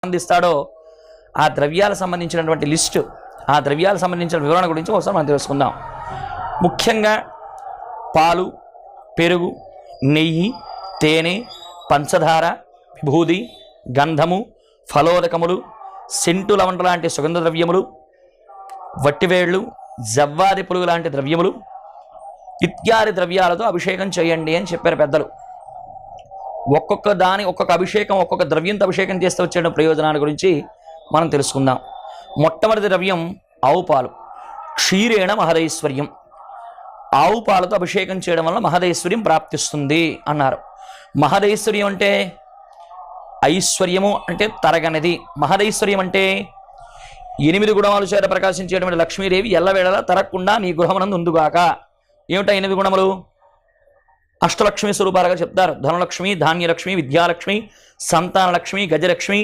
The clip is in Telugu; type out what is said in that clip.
అందిస్తాడో ఆ ద్రవ్యాలకు సంబంధించినటువంటి లిస్టు, ఆ ద్రవ్యాలకు సంబంధించిన వివరణ గురించి ఒకసారి మనం తెలుసుకుందాం. ముఖ్యంగా పాలు, పెరుగు, నెయ్యి, తేనె, పంచదార, విభూది, గంధము, ఫలోదకములు, సెంటు లవంట లాంటి సుగంధ ద్రవ్యములు, వట్టివేళ్లు, జవ్వాది పులుగు లాంటి ద్రవ్యములు ఇత్యాది ద్రవ్యాలతో అభిషేకం చేయండి అని చెప్పారు పెద్దలు. ఒక్కొక్క దాని ఒక్కొక్క అభిషేకం, ఒక్కొక్క ద్రవ్యంతో అభిషేకం చేస్తే వచ్చే ప్రయోజనాల గురించి మనం తెలుసుకుందాం. మొట్టమొదటి ద్రవ్యం ఆవు పాలు. క్షీరేణ మహదైశ్వర్యం. ఆవు పాలతో అభిషేకం చేయడం వల్ల మహదైశ్వర్యం ప్రాప్తిస్తుంది అన్నారు. మహదైశ్వర్యం అంటే ఐశ్వర్యము అంటే తరగనిది. మహదైశ్వర్యం అంటే 8 గుణముల చేత ప్రకాశించేటువంటి లక్ష్మీదేవి ఎల్లవేళలా తరగకుండా నీ గృహమునందు ఉందుగాక. ఏమిటా 8 గుణములు? అష్టలక్ష్మి స్వరూపాలుగా చెప్తారు. ధనలక్ష్మి, ధాన్యలక్ష్మి, విద్యాలక్ష్మి, సంతానలక్ష్మి, గజలక్ష్మి,